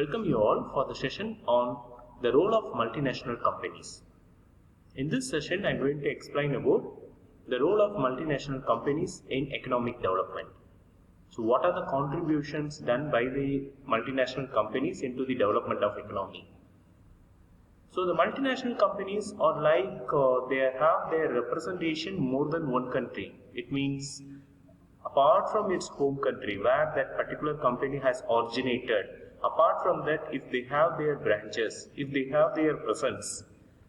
Welcome you all for the session on the role of multinational companies. In this session, I am going to explain about the role of multinational companies in economic development. So, what are the contributions done by the multinational companies into the development of economy? So, the multinational companies are like they have their representation more than one country. It means apart from its home country where that particular company has originated, apart from that, if they have their branches, if they have their presence,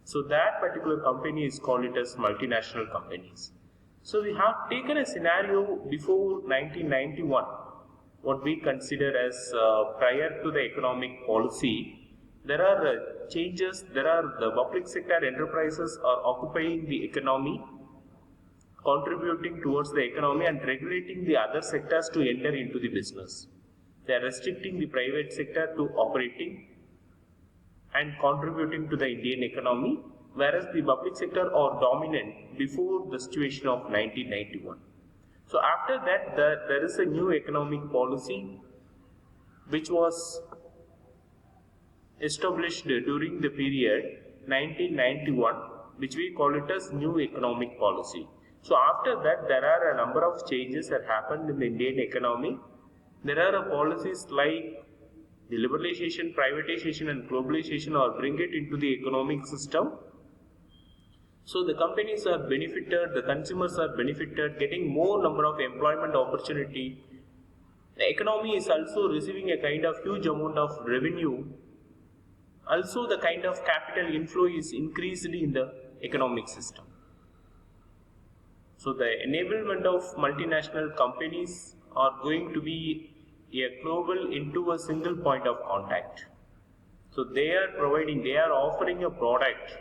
so that particular company is called it as multinational companies. So we have taken a scenario before 1991, what we consider as prior to the economic policy. There are changes, the public sector enterprises are occupying the economy, contributing towards the economy and regulating the other sectors to enter into the business. They are restricting the private sector to operating and contributing to the Indian economy, whereas the public sector are dominant before the situation of 1991. So after that, there is a new economic policy which was established during the period 1991, which we call it as new economic policy. So after that, there are a number of changes that happened in the Indian economy. There are policies like the liberalization, privatization and globalization are bring it into the economic system. So the companies are benefited, the consumers are benefited, getting more number of employment opportunity. The economy is also receiving a kind of huge amount of revenue. Also the kind of capital inflow is increased in the economic system. So the enablement of multinational companies are going to be a global into a single point of contact. So they are offering a product.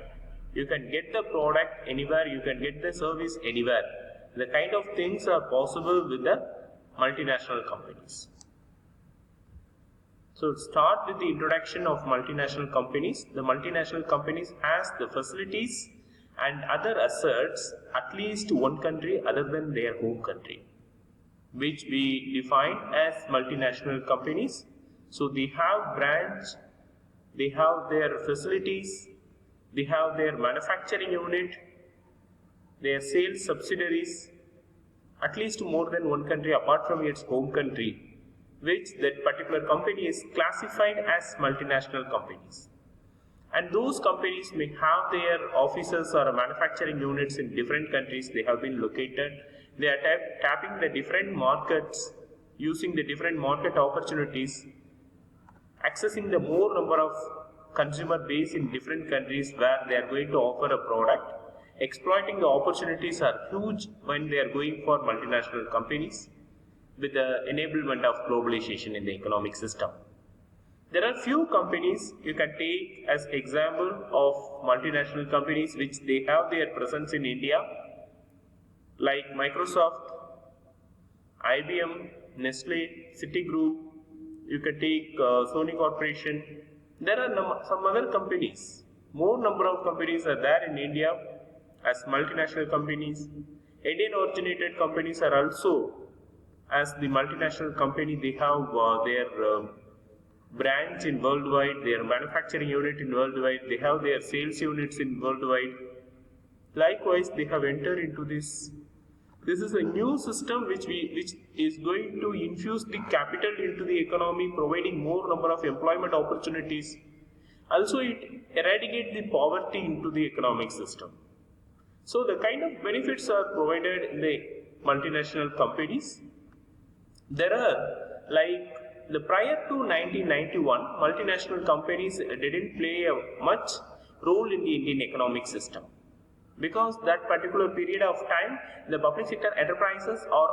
You can get the product anywhere, you can get the service anywhere. The kind of things are possible with the multinational companies. So start with the introduction of multinational companies. The multinational companies has the facilities and other assets at least one country other than their home country, which we define as multinational companies. So they have branch, they have their facilities, they have their manufacturing unit, their sales subsidiaries, at least more than one country apart from its home country, which that particular company is classified as multinational companies. And those companies may have their offices or manufacturing units in different countries. They have been located. They are tapping the different markets, using the different market opportunities, accessing the more number of consumer base in different countries where they are going to offer a product. Exploiting the opportunities are huge when they are going for multinational companies with the enablement of globalization in the economic system. There are few companies you can take as example of multinational companies which they have their presence in India, like Microsoft, IBM, Nestle, Citigroup. You can take Sony Corporation. There are some other companies. More number of companies are there in India as multinational companies. Indian originated companies are also as the multinational company. They have their branch in worldwide, their manufacturing unit in worldwide, they have their sales units in worldwide. Likewise, they have entered into this. This is a new system which is going to infuse the capital into the economy, providing more number of employment opportunities. Also, it eradicates the poverty into the economic system. So the kind of benefits are provided in the multinational companies. There are like prior to 1991, multinational companies didn't play a much role in the Indian economic system, because that particular period of time, the public sector enterprises are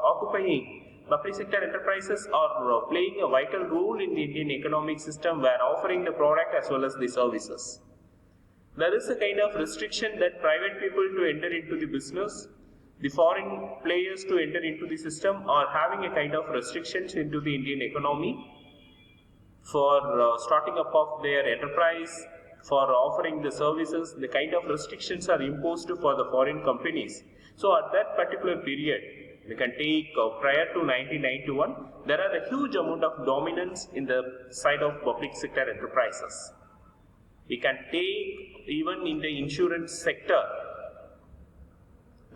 playing a vital role in the Indian economic system, where offering the product as well as the services. There is a kind of restriction that private people to enter into the business, the foreign players to enter into the system are having a kind of restrictions into the Indian economy for starting up of their enterprise, for offering the services. The kind of restrictions are imposed for the foreign companies. So at that particular period, We can take prior to 1991, there are a huge amount of dominance in the side of public sector enterprises. We can take even in the insurance sector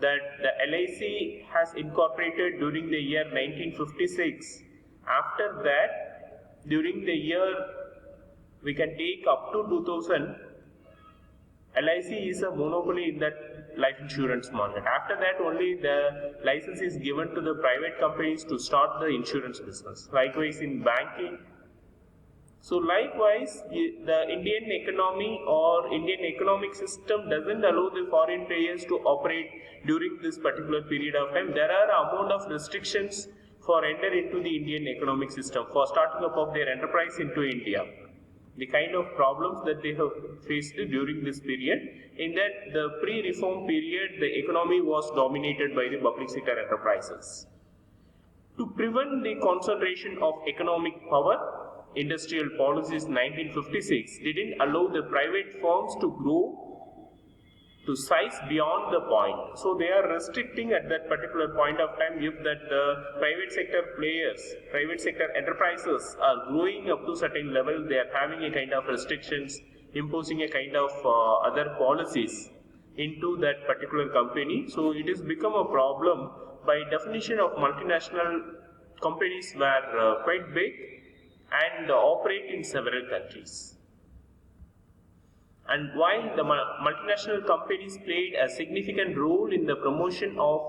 that the LIC has incorporated during the year 1956. After that, during the year, we can take up to 2000, LIC is a monopoly in that life insurance market. After that, only the license is given to the private companies to start the insurance business. Likewise in banking. So likewise, the Indian economy or Indian economic system doesn't allow the foreign players to operate during this particular period of time. There are amount of restrictions for enter into the Indian economic system, for starting up of their enterprise into India. The kind of problems that they have faced during this period, in that the pre-reform period, the economy was dominated by the public sector enterprises. To prevent the concentration of economic power, industrial policies 1956 didn't allow the private firms to grow to size beyond the point. So they are restricting at that particular point of time if that private sector players, private sector enterprises are growing up to certain level, they are having a kind of restrictions, imposing a kind of other policies into that particular company. So it has become a problem. By definition of multinational companies were quite big and operate in several countries. And while the multinational companies played a significant role in the promotion of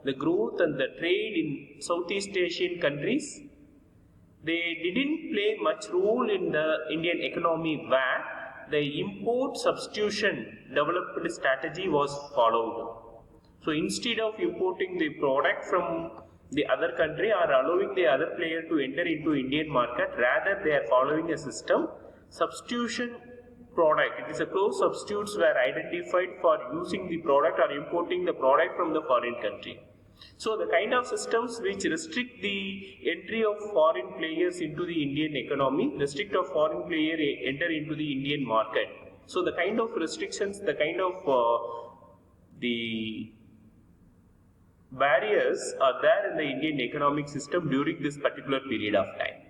the growth and the trade in Southeast Asian countries, they didn't play much role in the Indian economy where the import substitution developed strategy was followed. So instead of importing the product from the other country or allowing the other player to enter into Indian market, rather they are following a system, substitution product. It is a close substitutes were identified for using the product or importing the product from the foreign country. So the kind of systems which restrict the entry of foreign players into the Indian economy, restrict of foreign player enter into the Indian market. So the kind of restrictions, the kind of the barriers are there in the Indian economic system during this particular period of time.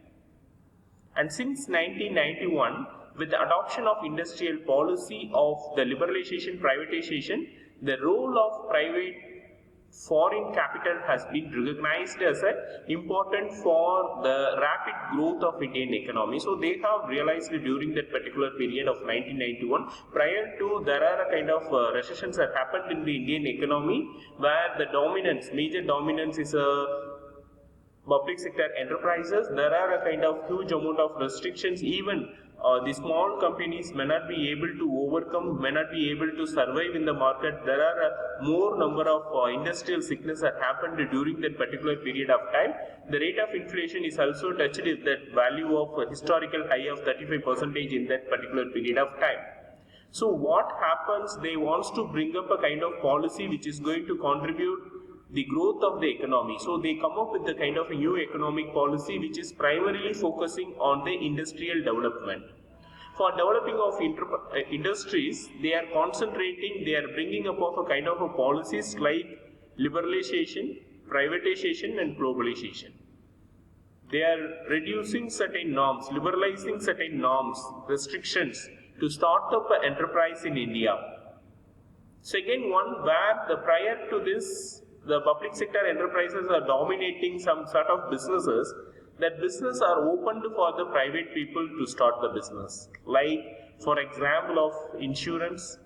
And since 1991, with the adoption of industrial policy of the liberalization, privatization, the role of private foreign capital has been recognized as important for the rapid growth of Indian economy. So they have realized during that particular period of 1991, prior to there are a kind of recessions that happened in the Indian economy where the dominance, major dominance is public sector enterprises. There are a kind of huge amount of restrictions. Even the small companies may not be able to overcome, may not be able to survive in the market. There are a more number of industrial sickness that happened during that particular period of time. The rate of inflation is also touched at that value of historical high of 35% in that particular period of time. So what happens, they wants to bring up a kind of policy which is going to contribute the growth of the economy. So they come up with the kind of a new economic policy which is primarily focusing on the industrial development. For developing of industries, they are concentrating, they are bringing up of a kind of a policies like liberalization, privatization and globalization. They are reducing certain norms, liberalizing certain norms, restrictions to start up an enterprise in India. Second one, where the prior to this, the public sector enterprises are dominating some sort of businesses, that business are opened for the private people to start the business. Like for example of insurance,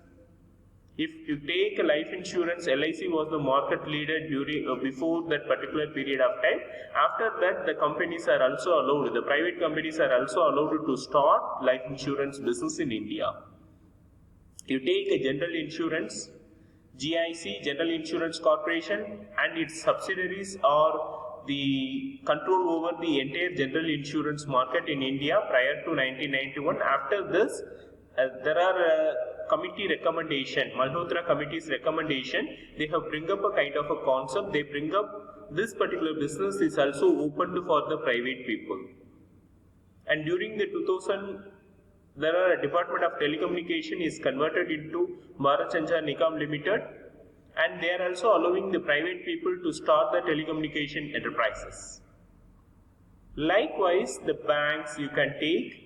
if you take a life insurance, LIC was the market leader during before that particular period of time. After that, the companies are also allowed, the private companies are also allowed to start life insurance business in India. You take a general insurance, GIC, General Insurance Corporation, and its subsidiaries are the control over the entire general insurance market in India prior to 1991. After this, there are committee recommendation, Malhotra committee's recommendation. They have bring up a kind of a concept. They bring up this particular business is also opened for the private people. And during the 2000, there are a Department of Telecommunication is converted into Bharat Sanchar Nigam Limited, and they are also allowing the private people to start the telecommunication enterprises. Likewise, the banks you can take.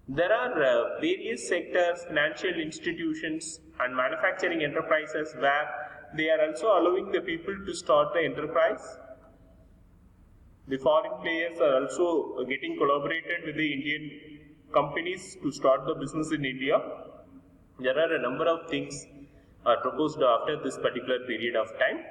There are various sectors, financial institutions and manufacturing enterprises where they are also allowing the people to start the enterprise. The foreign players are also getting collaborated with the Indian companies to start the business in India. There are a number of things proposed after this particular period of time.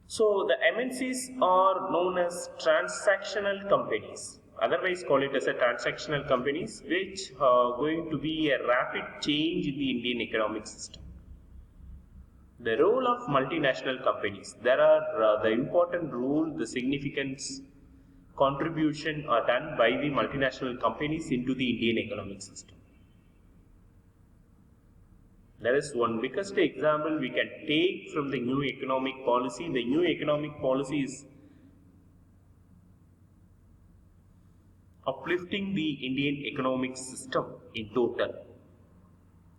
So the MNCs are known as transactional companies, otherwise call it as a transactional companies, which are going to be a rapid change in the Indian economic system. The role of multinational companies, there are the important role, the significance, contribution are done by the multinational companies into the Indian economic system. There is one biggest example we can take from the new economic policy. The new economic policy is uplifting the Indian economic system in total.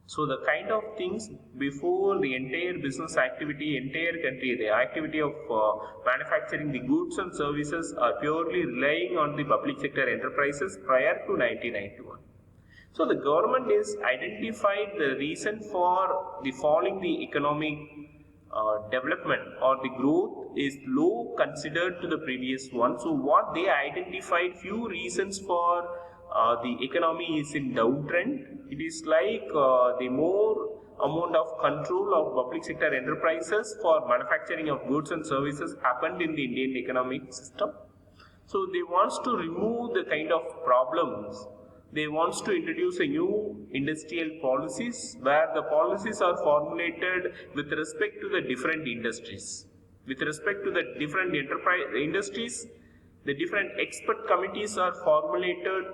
So the kind of things before the entire business activity, entire country, the activity of manufacturing the goods and services are purely relying on the public sector enterprises prior to 1991. So the government is identified the reason for the falling the economic development or the growth is low considered to the previous one. So what they identified few reasons for the economy is in downtrend. It is like the more amount of control of public sector enterprises for manufacturing of goods and services happened in the Indian economic system. So they want to remove the kind of problems. They want to introduce a new industrial policies where the policies are formulated with respect to the different industries. With respect to the different enterprise industries, the different expert committees are formulated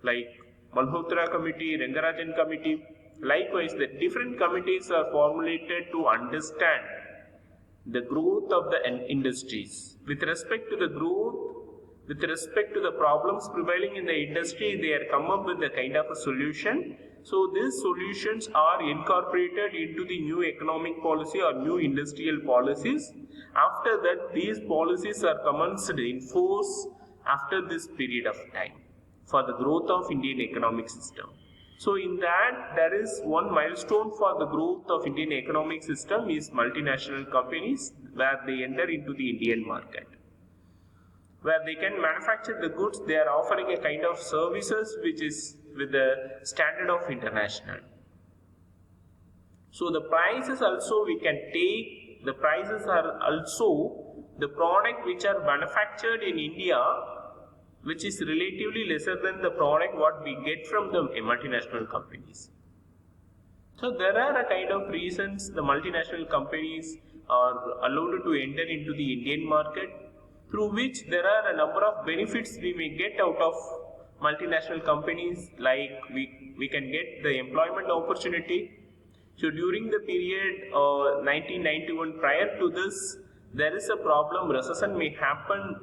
like Malhotra committee, Rangarajan committee. Likewise, the different committees are formulated to understand the growth of the industries. With respect to the growth, with respect to the problems prevailing in the industry, they are come up with a kind of a solution. So these solutions are incorporated into the new economic policy or new industrial policies. After that, these policies are commenced in force after this period of time for the growth of Indian economic system. So in that, there is one milestone for the growth of Indian economic system is multinational companies where they enter into the Indian market. Where they can manufacture the goods, they are offering a kind of services which is with the standard of international. So the prices also we can take, the prices are also the product which are manufactured in India, which is relatively lesser than the product what we get from the multinational companies. So there are a kind of reasons the multinational companies are allowed to enter into the Indian market, through which there are a number of benefits we may get out of multinational companies, like we can get the employment opportunity. So during the period 1991 prior to this, there is a problem, recession may happen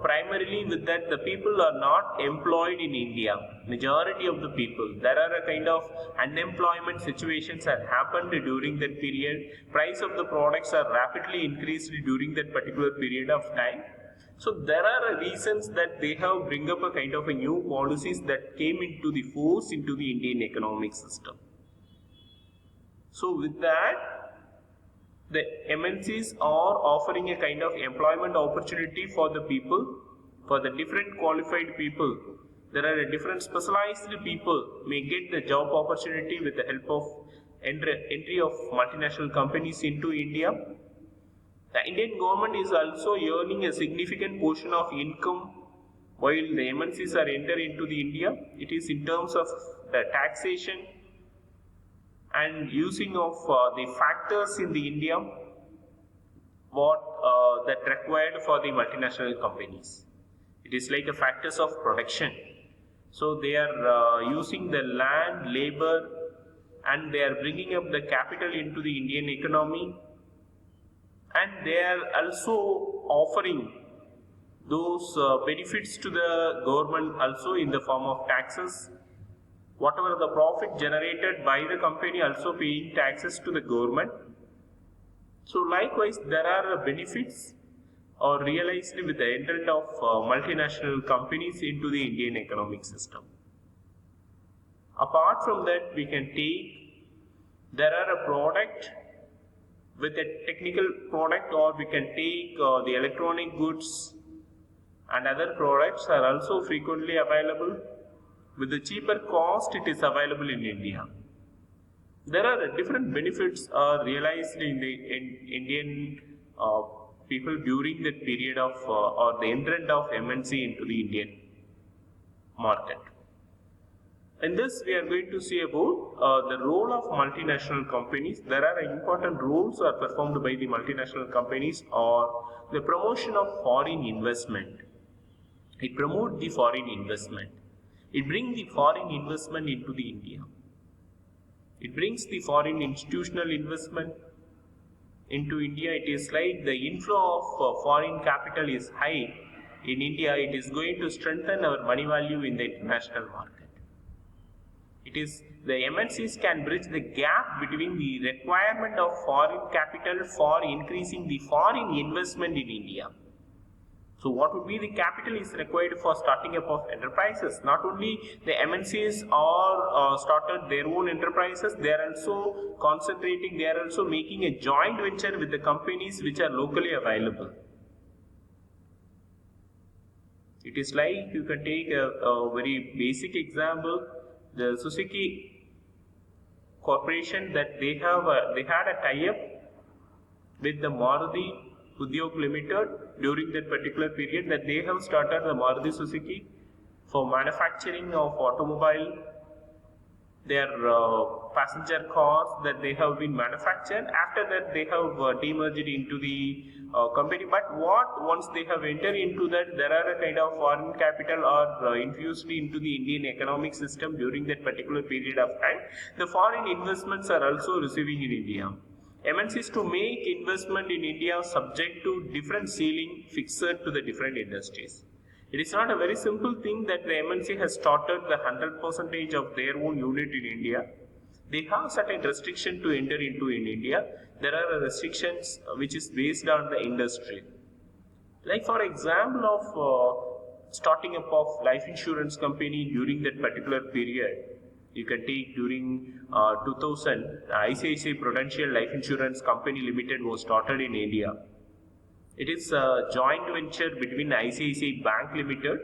primarily with that the people are not employed in India. Majority of the people, there are a kind of unemployment situations that happened during that period. Price of the products are rapidly increased during that particular period of time. So there are reasons that they have bring up a kind of a new policies that came into the force into the Indian economic system. So with that, the MNCs are offering a kind of employment opportunity for the people, for the different qualified people. There are a different specialized people may get the job opportunity with the help of entry of multinational companies into India. The Indian government is also earning a significant portion of income while the MNCs are entering into the India. It is in terms of the taxation and using of the factors in the India what that required for the multinational companies. It is like a factors of production. So they are using the land, labor, and they are bringing up the capital into the Indian economy, and they are also offering those benefits to the government also in the form of taxes. whatever the profit generated by the company also paying taxes to the government. So likewise, there are benefits or realized with the entrance of multinational companies into the Indian economic system. Apart from that, we can take, there are a product with a technical product, or we can take the electronic goods and other products are also frequently available. With the cheaper cost, it is available in India. There are different benefits are realized in the Indian people during that period of or the entrance of MNC into the Indian market. In this, we are going to see about the role of multinational companies. There are important roles are performed by the multinational companies, or the promotion of foreign investment. It promotes the foreign investment. It brings the foreign investment into the India. It brings the foreign institutional investment into India. It is like the inflow of foreign capital is high in India. It is going to strengthen our money value in the international market. It is the MNCs can bridge the gap between the requirement of foreign capital for increasing the foreign investment in India. So what would be the capital is required for starting up of enterprises? Not only the MNCs are started their own enterprises, they are also concentrating, they are also making a joint venture with the companies which are locally available. It is like, you can take a very basic example, the Suzuki Corporation, that they had a tie-up with the Maruti Udyog Limited during that particular period, that they have started the Maruti Suzuki for manufacturing of automobile, their passenger cars that they have been manufactured. After that, they have demerged into the company. But once they have entered into that, there are a kind of foreign capital are infused into the Indian economic system during that particular period of time. The foreign investments are also receiving in India. MNCs to make investment in India subject to different ceiling fixed to the different industries. It is not a very simple thing that the MNC has started the 100% of their own unit in India. They have certain restriction to enter into in India. There are restrictions which is based on the industry. Like for example of starting up of life insurance company during that particular period. You can take during 2000, ICICI Prudential Life Insurance Company Limited was started in India. It is a joint venture between ICICI Bank Limited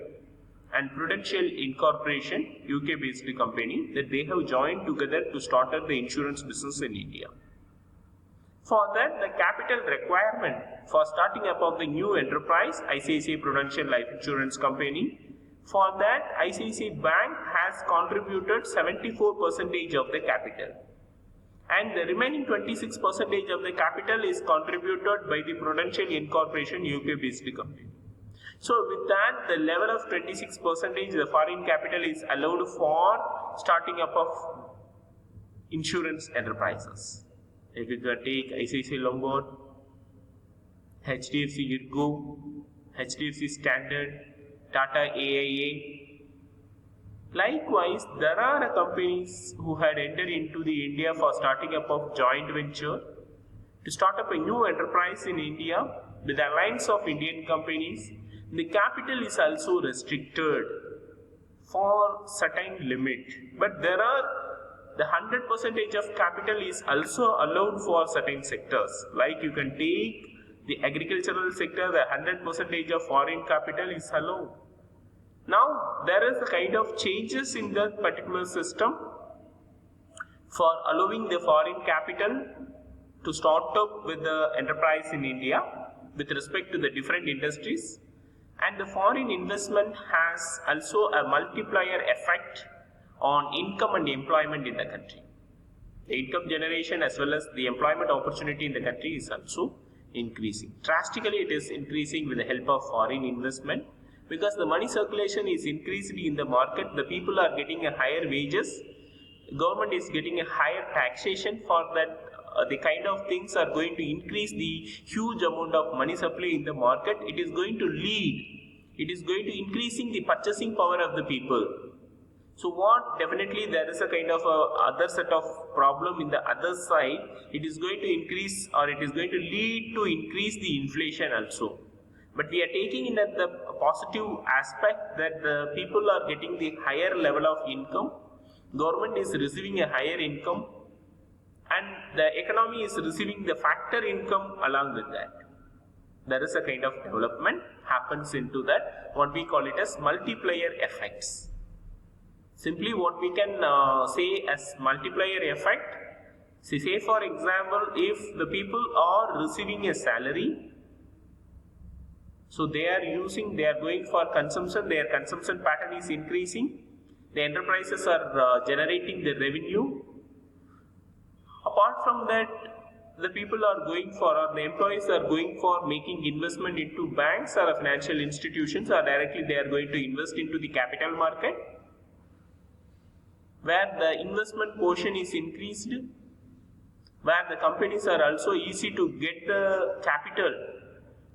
and Prudential Incorporation, UK based company, that they have joined together to start the insurance business in India. For that, the capital requirement for starting up of the new enterprise, ICICI Prudential Life Insurance Company, for that ICICI Bank has contributed 74% of the capital. And the remaining 26% of the capital is contributed by the Prudential Incorporation, UK based company. So with that, the level of 26%, the foreign capital is allowed for starting up of insurance enterprises. If you can take ICICI Lombard, HDFC Ergo, HDFC Standard, Tata AIA. Likewise, there are companies who had entered into the India for starting up of joint venture to start up a new enterprise in India with the alliance of Indian companies. The capital is also restricted for certain limit, but there are the 100% of capital is also allowed for certain sectors. Like you can take the agricultural sector, the 100% of foreign capital is allowed. Now, there is a kind of changes in that particular system for allowing the foreign capital to start up with the enterprise in India with respect to the different industries, and the foreign investment has also a multiplier effect on income and employment in the country. The income generation as well as the employment opportunity in the country is also increasing. Drastically, it is increasing with the help of foreign investment. Because the money circulation is increased in the market, the people are getting a higher wages, government is getting a higher taxation. For that, the kind of things are going to increase the huge amount of money supply in the market. It is going to increasing the purchasing power of the people. So what, definitely there is a kind of a other set of problem in the other side. It is going to increase, or it is going to lead to increase the inflation also. But we are taking in at the positive aspect that the people are getting the higher level of income, government is receiving a higher income, and the economy is receiving the factor income along with that. There is a kind of development happens into that, what we call it as multiplier effects. Simply what we can say as multiplier effect, say for example, if the people are receiving a salary, so they are going for consumption, their consumption pattern is increasing, the enterprises are generating the revenue. Apart from that, the people are going for, or the employees are going for making investment into banks or financial institutions, or directly they are going to invest into the capital market, where the investment portion is increased, where the companies are also easy to get the capital.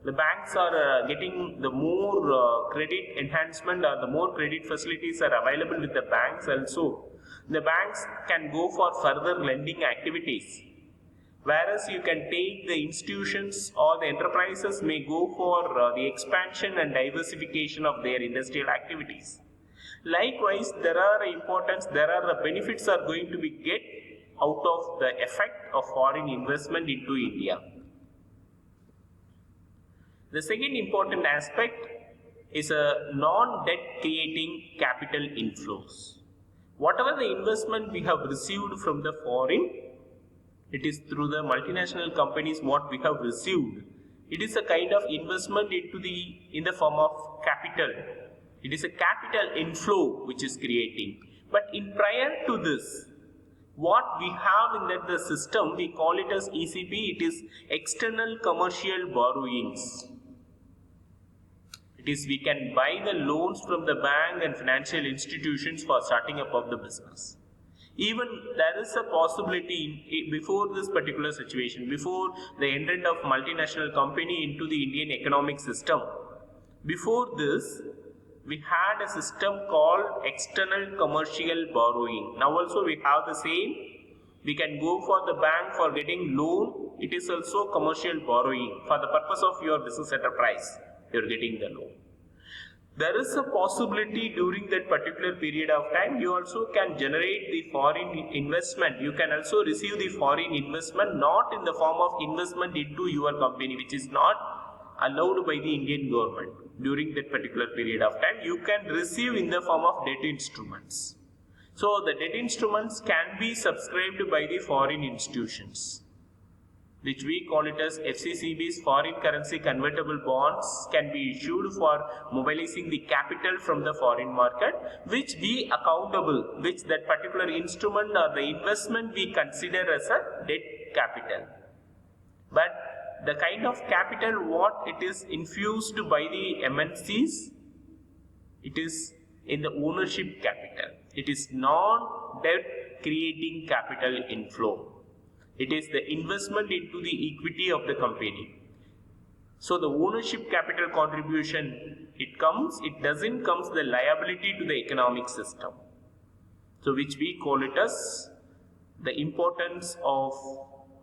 The banks are getting the more credit enhancement, or the more credit facilities are available with the banks also. The banks can go for further lending activities, whereas you can take the institutions or the enterprises may go for the expansion and diversification of their industrial activities. Likewise, there are benefits are going to be get out of the effect of foreign investment into India. The second important aspect is a non-debt creating capital inflows. Whatever the investment we have received from the foreign, it is through the multinational companies what we have received. It is a kind of investment in the form of capital. It is a capital inflow which is creating. But in prior to this, what we have in the system, we call it as ECB, it is external commercial borrowings. It is, we can buy the loans from the bank and financial institutions for starting up of the business. Even there is a possibility before this particular situation, before the entrance of multinational company into the Indian economic system, before this, we had a system called external commercial borrowing. Now also we have the same. We can go for the bank for getting loan. It is also commercial borrowing for the purpose of your business enterprise. You are getting the loan. There is a possibility during that particular period of time, you also can generate the foreign investment. You can also receive the foreign investment not in the form of investment into your company, which is not allowed by the Indian government. During that particular period of time, you can receive in the form of debt instruments. So the debt instruments can be subscribed by the foreign institutions, which we call it as FCCBs, foreign currency convertible bonds, can be issued for mobilizing the capital from the foreign market, which be accountable, which that particular instrument or the investment we consider as a debt capital. But the kind of capital what it is infused by the MNCs, it is in the ownership capital. It is non-debt creating capital inflow. It is the investment into the equity of the company. So the ownership capital contribution, it doesn't comes the liability to the economic system. So which we call it as the importance of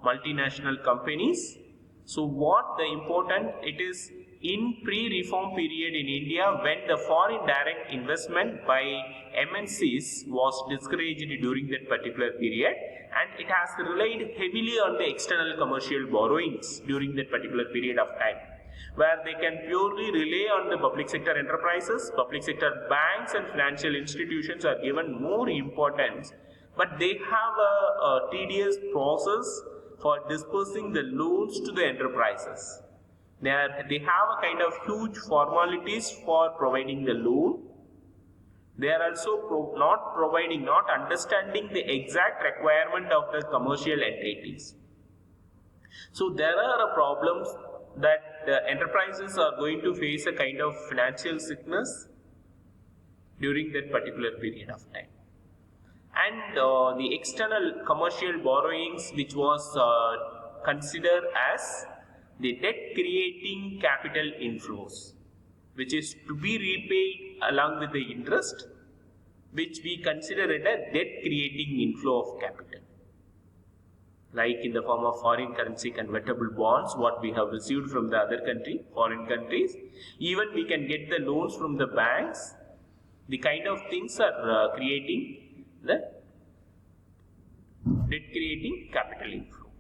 multinational companies. So what the important, it is in pre-reform period in India, when the foreign direct investment by MNCs was discouraged during that particular period, and it has relied heavily on the external commercial borrowings during that particular period of time, where they can purely rely on the public sector enterprises. Public sector banks and financial institutions are given more importance, but they have a tedious process for dispersing the loans to the enterprises. They have a kind of huge formalities for providing the loan. They are also not understanding the exact requirement of the commercial entities. So there are problems that the enterprises are going to face a kind of financial sickness during that particular period of time. And the external commercial borrowings, which was considered as the debt creating capital inflows, which is to be repaid along with the interest. which we consider it a debt creating inflow of capital, like in the form of foreign currency convertible bonds, what we have received from the other country, foreign countries. Even we can get the loans from the banks. The kind of things are creating the debt creating capital inflow.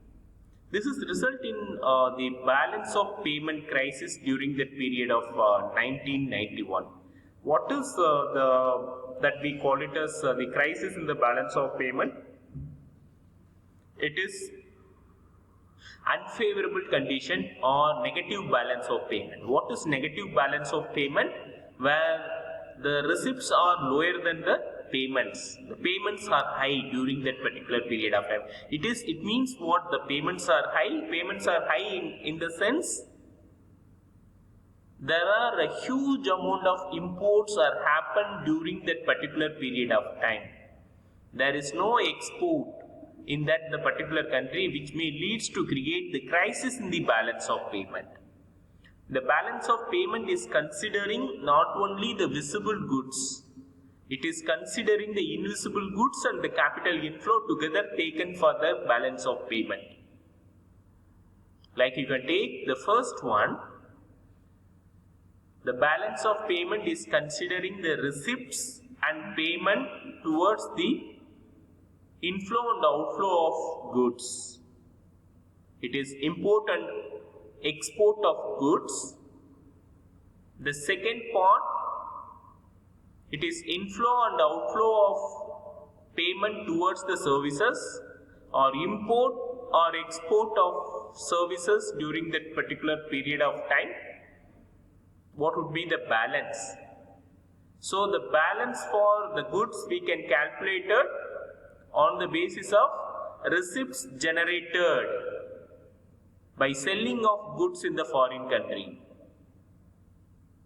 This is result in the balance of payment crisis during the period of 1991. What is that we call it as the crisis in the balance of payment? It is unfavorable condition or negative balance of payment. What is negative balance of payment? Where the receipts are lower than the payments. The payments are high during that particular period of time. It means what? The payments are high. Payments are high in the sense there are a huge amount of imports are happened during that particular period of time. There is no export in that the particular country, which may leads to create the crisis in the balance of payment. The balance of payment is considering not only the visible goods, it is considering the invisible goods and the capital inflow together taken for the balance of payment. Like you can take the first one, the balance of payment is considering the receipts and payment towards the inflow and outflow of goods. It is import and export of goods. The second part, it is inflow and outflow of payment towards the services or import or export of services during that particular period of time. What would be the balance? So the balance for the goods we can calculate it on the basis of receipts generated by selling of goods in the foreign country.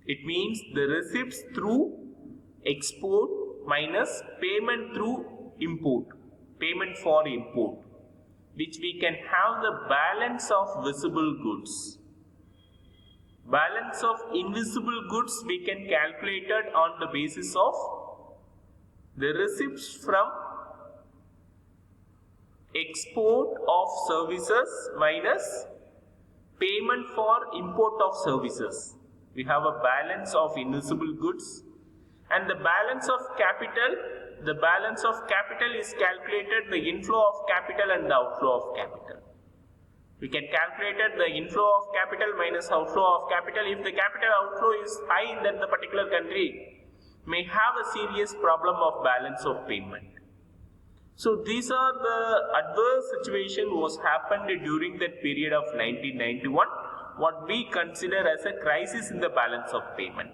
It means the receipts through export minus payment through import, payment for import, which we can have the balance of visible goods. Balance of invisible goods we can calculate it on the basis of the receipts from export of services minus payment for import of services. We have a balance of invisible goods, and the balance of capital, the balance of capital is calculated the inflow of capital and the outflow of capital. We can calculate the inflow of capital minus outflow of capital. If the capital outflow is high in that the particular country, may have a serious problem of balance of payment. So these are the adverse situation was happened during that period of 1991, what we consider as a crisis in the balance of payment.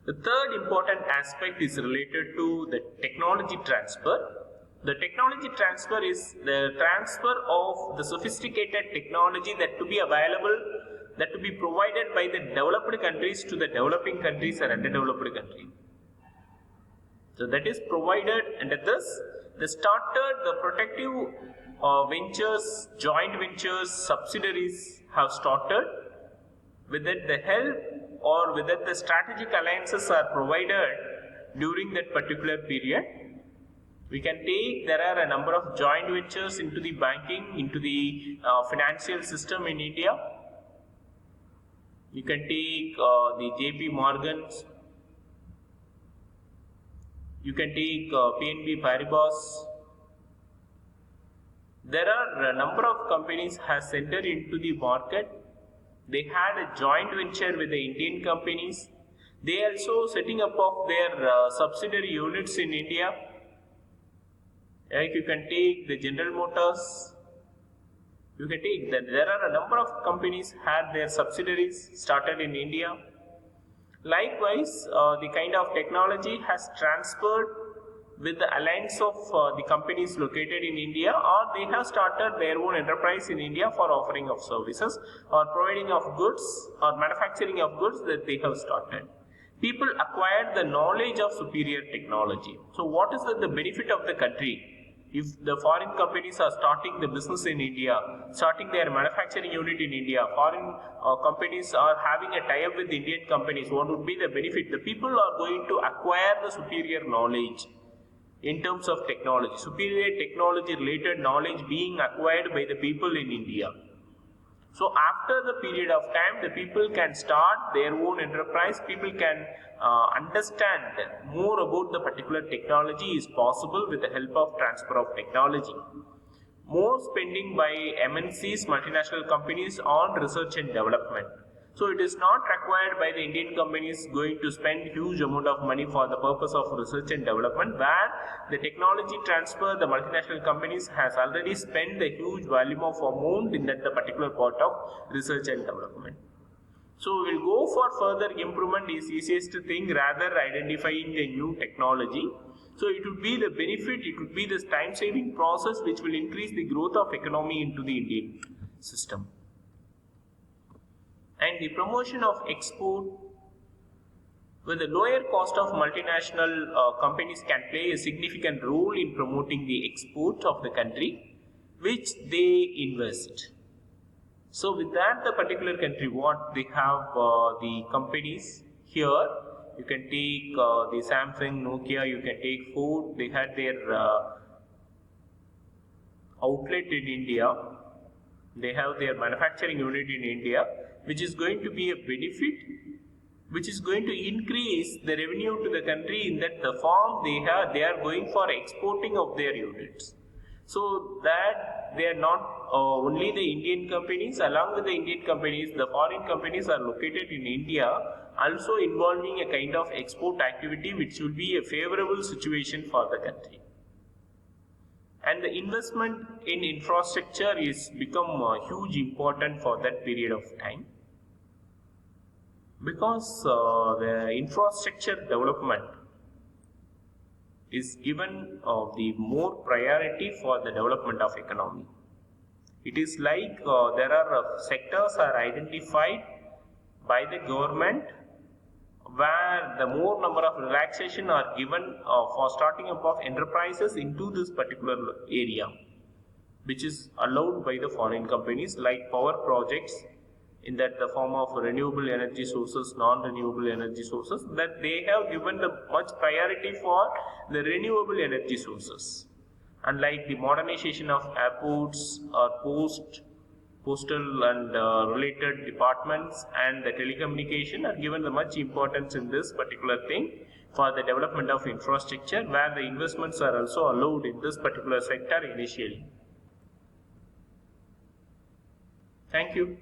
The third important aspect is related to the technology transfer. The technology transfer is the transfer of the sophisticated technology that to be available, that to be provided by the developed countries to the developing countries or underdeveloped countries. So that is provided, and thus they started the protective ventures, joint ventures, subsidiaries have started. With that the help or with that the strategic alliances are provided during that particular period. We can take, there are a number of joint ventures into the banking, into the financial system in India. You can take the JP Morgans, you can take PNB Paribas. There are a number of companies has entered into the market. They had a joint venture with the Indian companies. They also setting up of their subsidiary units in India. Like you can take the General Motors, you can take that there are a number of companies had their subsidiaries started in India. Likewise, the kind of technology has transferred with the alliance of the companies located in India, or they have started their own enterprise in India for offering of services or providing of goods or manufacturing of goods that they have started. People acquired the knowledge of superior technology. So what is the benefit of the country? If the foreign companies are starting the business in India, starting their manufacturing unit in India, foreign companies are having a tie-up with Indian companies, what would be the benefit? The people are going to acquire the superior knowledge in terms of technology, superior technology related knowledge being acquired by the people in India. So after the period of time, the people can start their own enterprise, people can understand more about the particular technology is possible with the help of transfer of technology. More spending by MNCs, multinational companies on research and development. So it is not required by the Indian companies going to spend huge amount of money for the purpose of research and development, where the technology transfer, the multinational companies has already spent the huge volume of amount in that the particular part of research and development. So we will go for further improvement is easiest thing rather identifying the new technology. So it would be the benefit, it would be this time saving process which will increase the growth of economy into the Indian system. And the promotion of export, with the lower cost of multinational companies can play a significant role in promoting the export of the country which they invest. So with that, the particular country, what they have the companies here, you can take the Samsung, Nokia, you can take Ford, they had their outlet in India, they have their manufacturing unit in India, which is going to be a benefit, which is going to increase the revenue to the country in that the form they are going for exporting of their units. So that they are not only the Indian companies, along with the Indian companies, the foreign companies are located in India, also involving a kind of export activity which will be a favorable situation for the country. And the investment in infrastructure is become huge important for that period of time, because the infrastructure development is given the more priority for the development of economy. It is like there are sectors are identified by the government where the more number of relaxation are given for starting up of enterprises into this particular area, which is allowed by the foreign companies, like power projects in that the form of renewable energy sources, non-renewable energy sources, that they have given the much priority for the renewable energy sources. Unlike the modernization of airports or postal and related departments and the telecommunication are given the much importance in this particular thing for the development of infrastructure, where the investments are also allowed in this particular sector initially. Thank you.